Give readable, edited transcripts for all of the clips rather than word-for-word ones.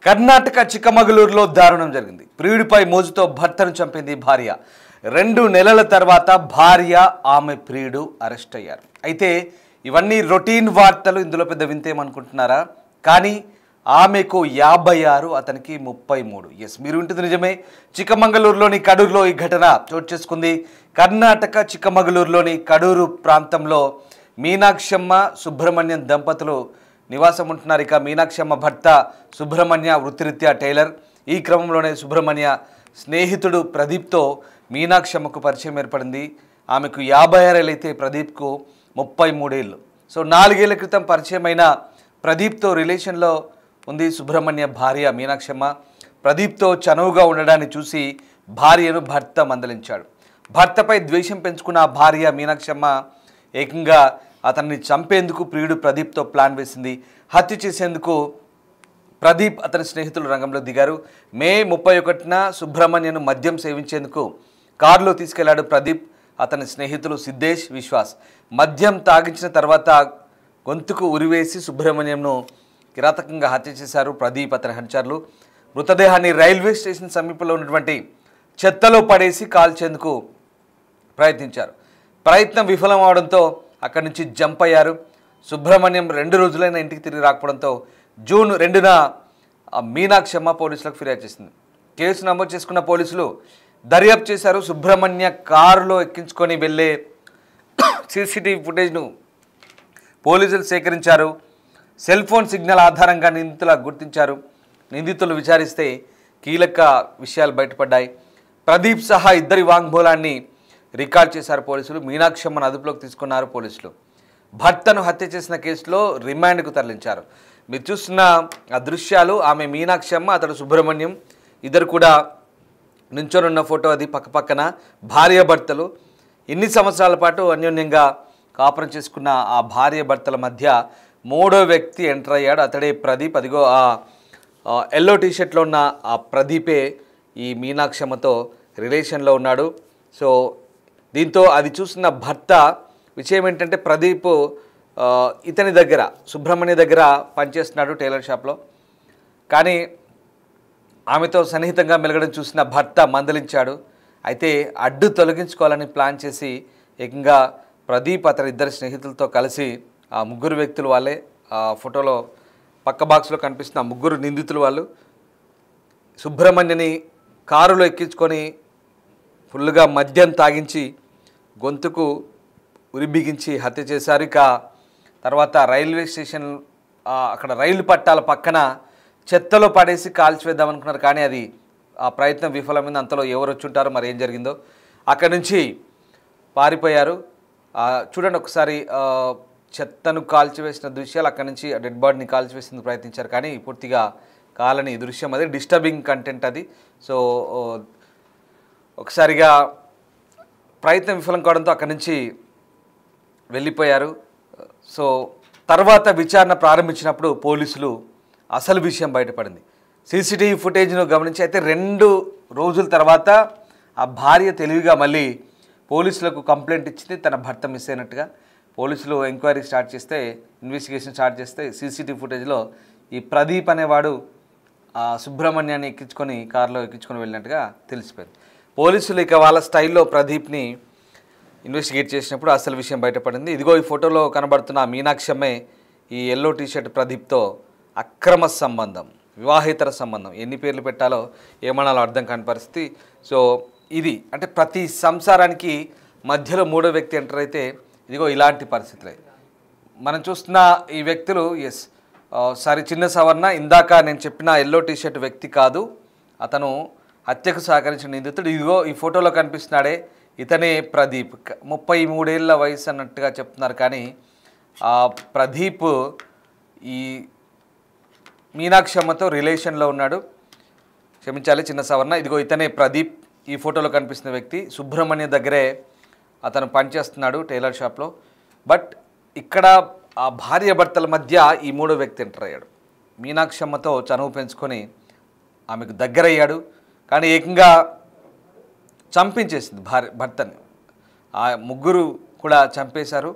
కర్ణాటక చిక్కమగళూరులో దారుణం జరిగింది. ప్రియుడిపై మోజుతో భర్తను చంపింది భార్య. 2 నెలల తర్వాత భార్య ఆమె ప్రియుడు అరెస్ట్ అయ్యారు. అయితే ఇవన్నీ రొటీన్ వార్తలు, ఇందులో పెద్ద వింతేమనుకుంటున్నారా? కానీ ఆమెకు 56, అతనికి 33. ఎస్, మీరు వింటుంది నిజమే. చిక్కమంగళూరులోని కడూరులో ఈ ఘటన చోటు చేసుకుంది. కర్ణాటక చిక్కమగళూరులోని కడూరు ప్రాంతంలో మీనాక్షమ్మ సుబ్రహ్మణ్యం దంపతులు నివాసం ఉంటున్నారు. ఇక మీనాక్షమ్మ భర్త సుబ్రహ్మణ్య వృత్తిరీత్యా టైలర్. ఈ క్రమంలోనే సుబ్రహ్మణ్య స్నేహితుడు ప్రదీప్తో మీనాక్షమ్మకు పరిచయం ఏర్పడింది. ఆమెకు 56 ఏళ్ళు అయితే ప్రదీప్కు 33 ఏళ్ళు. సో 4 ఏళ్ల క్రితం పరిచయమైన ప్రదీప్తో రిలేషన్లో ఉంది సుబ్రహ్మణ్య భార్య మీనాక్షమ్మ. ప్రదీప్తో చనువుగా ఉండడాన్ని చూసి భార్యను భర్త మందలించాడు. భర్తపై ద్వేషం పెంచుకున్న భార్య మీనాక్షమ్మ ఏకంగా అతన్ని చంపేందుకు ప్రియుడు ప్రదీప్తో ప్లాన్ వేసింది. హత్య చేసేందుకు ప్రదీప్ అతని స్నేహితులు రంగంలో దిగారు. మే 31న సుబ్రహ్మణ్యను మద్యం సేవించేందుకు కారులో తీసుకెళ్లాడు ప్రదీప్. అతని స్నేహితులు సిద్ధేష్, విశ్వాస్ మద్యం తాగించిన తర్వాత గొంతుకు ఉరివేసి సుబ్రహ్మణ్యంను కిరాతకంగా హత్య చేశారు ప్రదీప్, అతని అనుచరులు. మృతదేహాన్ని రైల్వే స్టేషన్ సమీపంలో ఉన్నటువంటి చెత్తలో పడేసి కాల్చేందుకు ప్రయత్నించారు. ప్రయత్నం విఫలం అవడంతో అక్కడి నుంచి జంప్ అయ్యారు. సుబ్రహ్మణ్యం 2 రోజులైన ఇంటికి తిరిగి రాకపోవడంతో జూన్ 2న మీనాక్షమ్మ పోలీసులకు ఫిర్యాదు చేసింది. కేసు నమోదు చేసుకున్న పోలీసులు దర్యాప్తు చేశారు. సుబ్రహ్మణ్య కారులో ఎక్కించుకొని వెళ్ళే సీసీటీవీ ఫుటేజ్ను పోలీసులు సేకరించారు. సెల్ ఫోన్ సిగ్నల్ ఆధారంగా నిందితులను గుర్తించారు. నిందితులు విచారిస్తే కీలక విషయాలు బయటపడ్డాయి. ప్రదీప్ సహా ఇద్దరి వాంగ్మూలాన్ని రికార్డ్ చేశారు పోలీసులు. మీనాక్షమ్మను అదుపులోకి తీసుకున్నారు పోలీసులు. భర్తను హత్య చేసిన కేసులో రిమాండ్కు తరలించారు. మీరు చూస్తున్న ఆ దృశ్యాలు ఆమె మీనాక్షమ్మ, అతడు సుబ్రహ్మణ్యం, ఇద్దరు కూడా నుంచొనున్న ఫోటో. అది పక్కపక్కన భార్యాభర్తలు. ఇన్ని సంవత్సరాల పాటు అన్యోన్యంగా కాపురం చేసుకున్న ఆ భార్యాభర్తల మధ్య 3వ వ్యక్తి ఎంటర్ అయ్యాడు. అతడే ప్రదీప్. అదిగో ఆ ఎల్లో టీషర్ట్లో ఉన్న ఆ ప్రదీపే ఈ మీనాక్షమ్మతో రిలేషన్లో ఉన్నాడు. సో దీంతో అది చూసిన భర్త విషయం ఏంటంటే ప్రదీప్ ఇతని దగ్గర సుబ్రహ్మణ్య దగ్గర పనిచేస్తున్నాడు టైలర్ షాప్లో. కానీ ఆమెతో సన్నిహితంగా మెలగడం చూసిన భర్త మందలించాడు. అయితే అడ్డు తొలగించుకోవాలని ప్లాన్ చేసి ఏకంగా ప్రదీప్ అతని ఇద్దరు స్నేహితులతో కలిసి ఆ 3 వ్యక్తులు వాళ్ళే, ఆ ఫోటోలో పక్క బాక్స్లో కనిపిస్తున్న 3 నిందితులు వాళ్ళు, సుబ్రహ్మణ్యని కారులో ఎక్కించుకొని ఫుల్గా మద్యం తాగించి గొంతుకు ఉరిబిగించి హత్య చేశారు. ఇక తర్వాత రైల్వే స్టేషన్ అక్కడ రైలు పట్టాల పక్కన చెత్తలో పడేసి కాల్చివేద్దామనుకున్నారు. కానీ అది ఆ ప్రయత్నం విఫలమైంది. అంతలో ఎవరు వచ్చుంటారో మరి ఏం జరిగిందో. అక్కడి నుంచి పారిపోయారు. చూడండి ఒకసారి చెత్తను కాల్చివేసిన దృశ్యాలు. అక్కడి నుంచి డెడ్ బాడీని కాల్చివేసేందుకు ప్రయత్నించారు. కానీ పూర్తిగా కాలని దృశ్యం, అది డిస్టర్బింగ్ కంటెంట్ అది. సో ఒకసారిగా ప్రయత్నం విఫలం కావడంతో అక్కడి నుంచి వెళ్ళిపోయారు. సో తర్వాత విచారణ ప్రారంభించినప్పుడు పోలీసులు అసలు విషయం బయటపడింది. సీసీటీవీ ఫుటేజ్ను గమనించి అయితే 2 రోజుల తర్వాత ఆ భార్య తెలివిగా మళ్ళీ పోలీసులకు కంప్లైంట్ ఇచ్చింది, తన భర్త మిస్ అయినట్టుగా. పోలీసులు ఎంక్వైరీ స్టార్ట్ చేస్తే, ఇన్వెస్టిగేషన్ స్టార్ట్ చేస్తే సీసీటీవీ ఫుటేజ్లో ఈ ప్రదీప్ అనేవాడు సుబ్రహ్మణ్యాన్ని కారులో ఎక్కించుకొని వెళ్ళినట్టుగా తెలిసిపోయింది. పోలీసులు ఇక వాళ్ళ స్టైల్లో ప్రదీప్ని ఇన్వెస్టిగేట్ చేసినప్పుడు అసలు విషయం బయటపడింది. ఇదిగో ఈ ఫోటోలో కనబడుతున్న మీనాక్షమ్మే ఈ ఎల్లో టీషర్ట్ ప్రదీప్తో అక్రమ సంబంధం, వివాహేతర సంబంధం. ఎన్ని పేర్లు పెట్టాలో ఏమనాలో అర్థం కాని పరిస్థితి. సో ఇది అంటే ప్రతి సంసారానికి మధ్యలో 3వ వ్యక్తి ఎంటర్ అయితే ఇదిగో ఇలాంటి పరిస్థితులే మనం చూస్తున్న ఈ వ్యక్తులు. ఎస్, సారీ, చిన్న సవర్ణ, ఇందాక నేను చెప్పిన ఎల్లో టీషర్ట్ వ్యక్తి కాదు, అతను హత్యకు సహకరించిన నిందితుడు. ఇదిగో ఈ ఫోటోలో కనిపిస్తున్నాడే ఇతనే ప్రదీప్. 33 ఏళ్ల వయసు అన్నట్టుగా చెప్తున్నారు. కానీ ప్రదీప్ ఈ మీనాక్షమ్మతో రిలేషన్లో ఉన్నాడు. క్షమించాలి, చిన్న సవర్ణ. ఇదిగో ఇతనే ప్రదీప్, ఈ ఫోటోలో కనిపిస్తున్న వ్యక్తి. సుబ్రహ్మణ్య దగ్గరే అతను పనిచేస్తున్నాడు టైలర్ షాప్లో. బట్ ఇక్కడ ఆ భార్యాభర్తల మధ్య ఈ 3వ వ్యక్తి ఎంటర్ అయ్యాడు. మీనాక్షమ్మతో చనువు పెంచుకొని ఆమెకు దగ్గరయ్యాడు. కానీ ఏకంగా చంపించేసింది భర్తని. ఆ 3 కూడా చంపేశారు.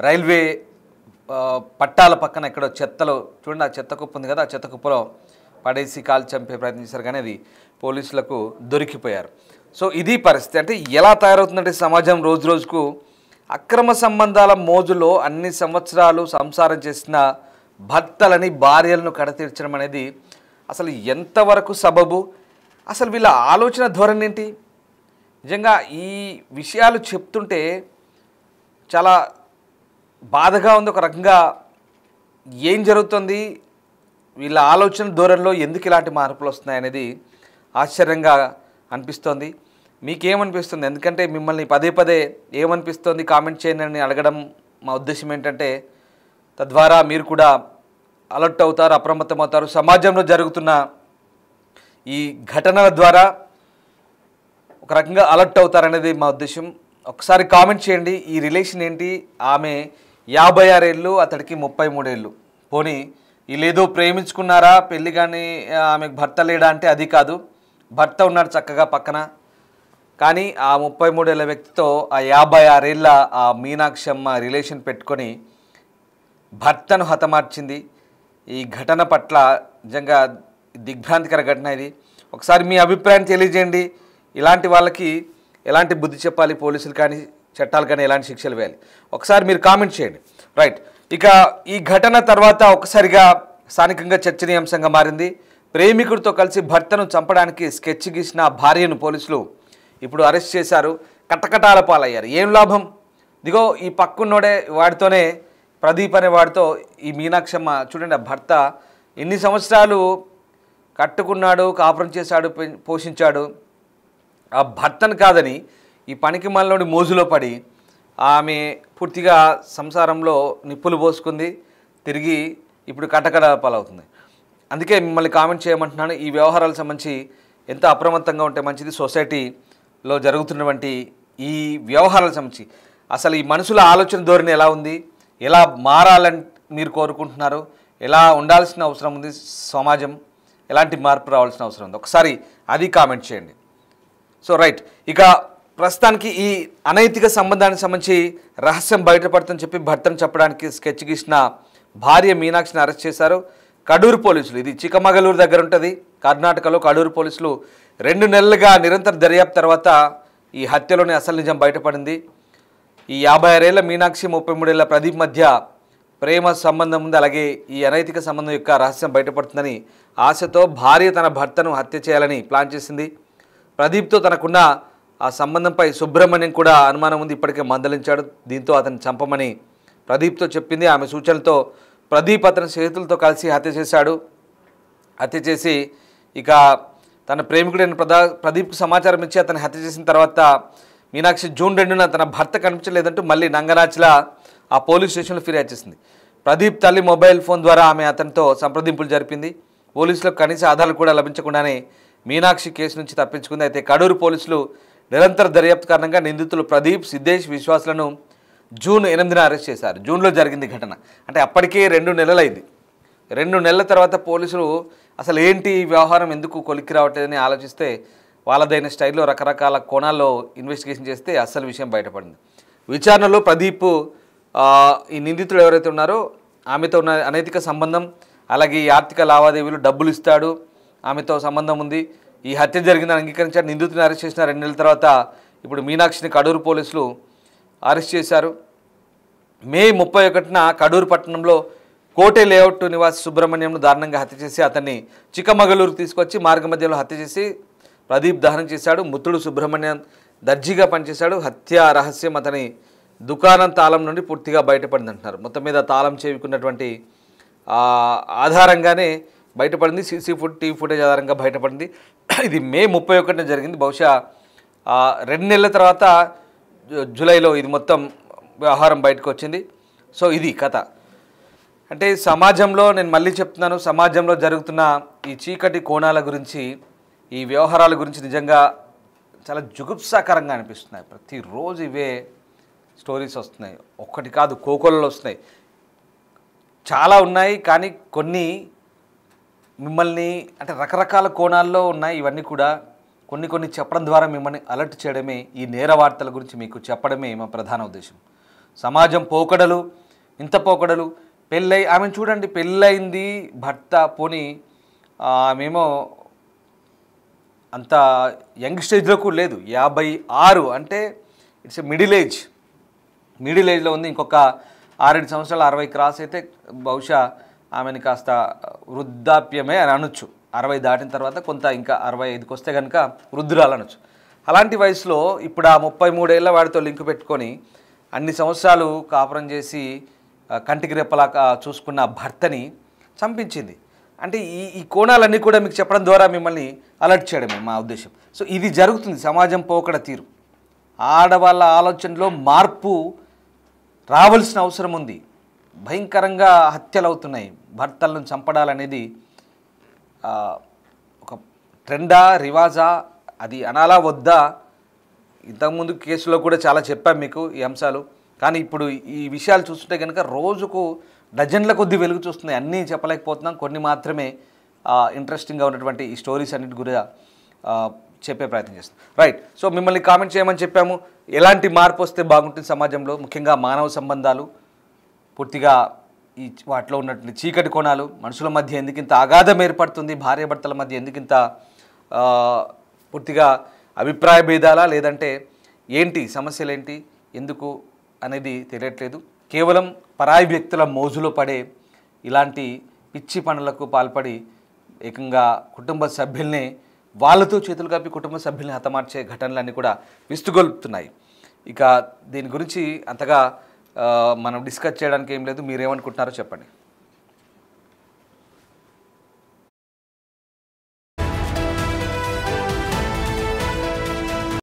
రైల్వే పట్టాల పక్కన ఎక్కడో చెత్తలో చూడండి, ఆ చెత్త కుప్ప ఉంది కదా, ఆ చెత్త కుప్పలో పడేసి కాల్ చంపే ప్రయత్నం చేశారు, కానీ అది పోలీసులకు దొరికిపోయారు. సో ఇది పరిస్థితి. అంటే ఎలా తయారవుతుందంటే సమాజం రోజు రోజుకు అక్రమ సంబంధాల మోజులో అన్ని సంవత్సరాలు సంసారం చేసిన భర్తలని భార్యలను కడతీర్చడం అనేది అసలు ఎంతవరకు సబబు, అసలు వీళ్ళ ఆలోచన ధోరణి ఏంటి? నిజంగా ఈ విషయాలు చెప్తుంటే చాలా బాధగా ఉంది. ఒక రకంగా ఏం జరుగుతుంది, వీళ్ళ ఆలోచన ధోరణిలో ఎందుకు ఇలాంటి మార్పులు వస్తున్నాయనేది ఆశ్చర్యంగా అనిపిస్తోంది. మీకేమనిపిస్తుంది? ఎందుకంటే మిమ్మల్ని పదే పదే ఏమనిపిస్తుంది కామెంట్ చేయండి అని అడగడం మా ఉద్దేశం ఏంటంటే తద్వారా మీరు కూడా అలర్ట్ అవుతారు, అప్రమత్తం అవుతారు. సమాజంలో జరుగుతున్న ఈ ఘటనల ద్వారా ఒక రకంగా అలర్ట్ అవుతారనేది మా ఉద్దేశం. ఒకసారి కామెంట్ చేయండి. ఈ రిలేషన్ ఏంటి? ఆమె 56 ఏళ్ళు, అతడికి 33 ఏళ్ళు. పోనీ వీళ్ళేదో ప్రేమించుకున్నారా, పెళ్ళి కానీ ఆమెకు భర్త లేడా అంటే అది కాదు. భర్త ఉన్నాడు చక్కగా పక్కన, కానీ ఆ 33 ఏళ్ళ వ్యక్తితో ఆ 56 ఏళ్ళ ఆ మీనాక్షమ్మ రిలేషన్ పెట్టుకొని భర్తను హతమార్చింది. ఈ ఘటన పట్ల నిజంగా దిగ్భ్రాంతికర ఘటన ఇది. ఒకసారి మీ అభిప్రాయం తెలియజేయండి. ఇలాంటి వాళ్ళకి ఎలాంటి బుద్ధి చెప్పాలి పోలీసులు కానీ, చట్టాలు కానీ ఎలాంటి శిక్షలు వేయాలి? ఒకసారి మీరు కామెంట్ చేయండి. రైట్, ఇక ఈ ఘటన తర్వాత ఒక్కసారిగా స్థానికంగా చర్చనీయాంశంగా మారింది. ప్రేమికుడితో కలిసి భర్తను చంపడానికి స్కెచ్ గీసిన భార్యను పోలీసులు ఇప్పుడు అరెస్ట్ చేశారు. కటకటాల పాలయ్యారు. ఏం లాభం? దిగో ఈ పక్కున్నోడే, వాడితోనే ప్రదీప్ అనే వాడితో ఈ మీనాక్షమ్మ చూడండి, ఆ భర్త ఎన్ని సంవత్సరాలు కట్టుకున్నాడు, కాపురం చేశాడు, పోషించాడు. ఆ భర్తను కాదని ఈ పనికి మాలినోడి మోజులో పడి ఆమె పూర్తిగా సంసారంలో నిప్పులు పోసుకుంది. తిరిగి ఇప్పుడు కటకట పాలవుతుంది. అందుకే మిమ్మల్ని కామెంట్ చేయమంటున్నాను. ఈ వ్యవహారాలకు సంబంధించి ఎంత అప్రమత్తంగా ఉంటే మంచిది. సొసైటీలో జరుగుతున్నటువంటి ఈ వ్యవహారాలకు సంబంధించి అసలు ఈ మనుషుల ఆలోచన ధోరణి ఎలా ఉంది, ఎలా మారాలని మీరు కోరుకుంటున్నారు, ఎలా ఉండాల్సిన అవసరం ఉంది, సమాజం ఎలాంటి మార్పు రావాల్సిన అవసరం ఉంది, ఒకసారి అది కామెంట్ చేయండి. సో రైట్, ఇక ప్రస్తుతానికి ఈ అనైతిక సంబంధానికి సంబంధించి రహస్యం బయటపడుతుందని చెప్పి భర్తను చెప్పడానికి స్కెచ్ గీసిన భార్య మీనాక్షిని అరెస్ట్ చేశారు కడూరు పోలీసులు. ఇది చిక్కమగళూరు దగ్గర ఉంటుంది, కర్ణాటకలో. కడూరు పోలీసులు 2 నెలలుగా నిరంతర దర్యాప్తు తర్వాత ఈ హత్యలోని అసలు నిజం బయటపడింది. ఈ 56 ఏళ్ల మీనాక్షి 33 ఏళ్ల ప్రదీప్ మధ్య ప్రేమ సంబంధం ఉంది. అలాగే ఈ అనైతిక సంబంధం యొక్క రహస్యం బయటపడుతుందని ఆశతో భార్య తన భర్తను హత్య చేయాలని ప్లాన్ చేసింది. ప్రదీప్తో తనకున్న ఆ సంబంధంపై సుబ్రహ్మణ్యం కూడా అనుమానం ఉంది. ఇప్పటికే మందలించాడు. దీంతో అతన్ని చంపమని ప్రదీప్తో చెప్పింది. ఆమె సూచనలతో ప్రదీప్ అతని స్నేహితులతో కలిసి హత్య చేశాడు. హత్య చేసి ఇక తన ప్రేమికుడైన ప్రదీప్కు సమాచారం ఇచ్చి అతన్ని హత్య చేసిన తర్వాత మీనాక్షి జూన్ 2న తన భర్త కనిపించలేదంటూ మళ్ళీ నంగనాచిలా ఆ పోలీస్ స్టేషన్లో ఫిర్యాదు చేసింది. ప్రదీప్ తల్లి మొబైల్ ఫోన్ ద్వారా ఆమె అతనితో సంప్రదింపులు జరిపింది. పోలీసులకు కనీస ఆధారాలు కూడా లభించకుండానే మీనాక్షి కేసు నుంచి తప్పించుకుంది. అయితే కడూరు పోలీసులు నిరంతర దర్యాప్తు కారణంగా నిందితులు ప్రదీప్, సిద్ధేష్, విశ్వాస్లను జూన్ 8న అరెస్ట్ చేశారు. జూన్లో జరిగింది ఘటన. అంటే అప్పటికే 2 నెలలైంది. 2 నెలల తర్వాత పోలీసులు అసలు ఏంటి ఈ వ్యవహారం ఎందుకు కొలిక్కి రావట్లేదని ఆలోచిస్తే వాళ్ళదైన స్టైల్లో రకరకాల కోణాల్లో ఇన్వెస్టిగేషన్ చేస్తే అసలు విషయం బయటపడింది. విచారణలో ప్రదీప్ ఈ నిందితుడు ఎవరైతే ఉన్నారో ఆమెతో ఉన్న అనైతిక సంబంధం, అలాగే ఈ ఆర్థిక లావాదేవీలు, డబ్బులు ఇస్తాడు, ఆమెతో సంబంధం ఉంది, ఈ హత్య జరిగిందని అంగీకరించారు. నిందితుడిని అరెస్ట్ చేసిన 2 నెలల తర్వాత ఇప్పుడు మీనాక్షిని కడూరు పోలీసులు అరెస్ట్ చేశారు. మే 31న కడూరు పట్టణంలో కోటే లేఅవుట్ నివాసి సుబ్రహ్మణ్యంను దారుణంగా హత్య చేసి అతన్ని చిక్కమగళూరుకు తీసుకొచ్చి మార్గ మధ్యలో హత్య చేసి ప్రదీప్ దహనం చేశాడు. మృతుడు సుబ్రహ్మణ్యం దర్జీగా పనిచేశాడు. హత్య రహస్యం అతని దుకాణం తాళం నుండి పూర్తిగా బయటపడింది అంటున్నారు. మొత్తం మీద తాళం చేయుకున్నటువంటి ఆధారంగానే బయటపడింది. టీవీ ఫుటేజ్ ఆధారంగా బయటపడింది. ఇది మే 31న జరిగింది. బహుశా 2 నెలల తర్వాత జూలైలో ఇది మొత్తం వ్యవహారం బయటకు వచ్చింది. సో ఇది కథ. అంటే సమాజంలో, నేను మళ్ళీ చెప్తున్నాను, సమాజంలో జరుగుతున్న ఈ చీకటి కోణాల గురించి, ఈ వ్యవహారాల గురించి నిజంగా చాలా జుగుప్సాకరంగా అనిపిస్తున్నాయి. ప్రతిరోజు ఇవే స్టోరీస్ వస్తున్నాయి. ఒక్కటి కాదు, కోకొల్లలు వస్తున్నాయి, చాలా ఉన్నాయి. కానీ కొన్ని మిమ్మల్ని అంటే రకరకాల కోణాల్లో ఉన్నాయి. ఇవన్నీ కూడా కొన్ని చెప్పడం ద్వారా మిమ్మల్ని అలర్ట్ చేయడమే, ఈ నేర వార్తల గురించి మీకు చెప్పడమే మా ప్రధాన ఉద్దేశం. సమాజం పోకడలు, ఇంత పోకడలు. ఆమెను చూడండి, పెళ్ళయింది, భర్త పోని ఆమెమో అంత యంగ్ స్టేజ్లో కూడా లేదు, 56 అంటే ఇట్స్ మిడిల్ ఏజ్. మిడిల్ ఏజ్లో ఉంది. ఇంకొక 6-7 సంవత్సరాలు 60 క్రాస్ అయితే బహుశా ఆమెని కాస్త వృద్ధాప్యమే అని అనొచ్చు. 60 దాటిన తర్వాత కొంత ఇంకా 65కి వస్తే కనుక వృద్ధురాలు అనొచ్చు. అలాంటి వయసులో ఇప్పుడు ఆ 33 ఏళ్ళ వాడితో లింకు పెట్టుకొని అన్ని సంవత్సరాలు కాపురం చేసి కంటికి రెప్పలా చూసుకున్న భర్తని చంపించింది. అంటే ఈ కోణాలన్నీ కూడా మీకు చెప్పడం ద్వారా మిమ్మల్ని అలర్ట్ చేయడమే మా ఉద్దేశం. సో ఇది జరుగుతుంది సమాజం పోకడ తీరు. ఆడవాళ్ళ ఆలోచనలో మార్పు రావాల్సిన అవసరం ఉంది. భయంకరంగా హత్యలు అవుతున్నాయి. భర్తలను చంపడాలనేది ఒక ట్రెండా, రివాజా, అది అనాలా వద్దా? ఇంతకుముందు కేసులో కూడా చాలా చెప్పాం మీకు ఈ అంశాలు. కానీ ఇప్పుడు ఈ విషయాలు చూస్తుంటే కనుక రోజుకు డజన్ల కొద్ది వెలుగు చూస్తున్నాయి. అన్నీ చెప్పలేకపోతున్నాం, కొన్ని మాత్రమే ఇంట్రెస్టింగ్గా ఉన్నటువంటి ఈ స్టోరీస్ అన్నిటి కూడా చెప్పే ప్రయత్నం చేస్తాం. రైట్. సో మిమ్మల్ని కామెంట్ చేయమని చెప్పాము. ఎలాంటి మార్పు వస్తే బాగుంటుంది సమాజంలో, ముఖ్యంగా మానవ సంబంధాలు, పూర్తిగా ఈ వాటిలో ఉన్నటువంటి చీకటి కోణాలు, మనుషుల మధ్య ఎందుకింత అగాధం ఏర్పడుతుంది, భార్యాభర్తల మధ్య ఎందుకింత పూర్తిగా అభిప్రాయ భేదాలా, లేదంటే ఏంటి సమస్యలు, ఏంటి ఎందుకు అనేది తెలియట్లేదు. కేవలం పరాయి వ్యక్తుల మోజులో పడే ఇలాంటి పిచ్చి పనులకు పాల్పడి ఏకంగా కుటుంబ సభ్యుల్ని వాళ్ళతో చేతులు కాపి కుటుంబ సభ్యుల్ని హతమార్చే ఘటనలన్నీ కూడా విస్తుగొల్పుతున్నాయి. ఇక దీని గురించి అంతగా మనం డిస్కస్ చేయడానికి ఏం లేదు. మీరేమనుకుంటున్నారో చెప్పండి.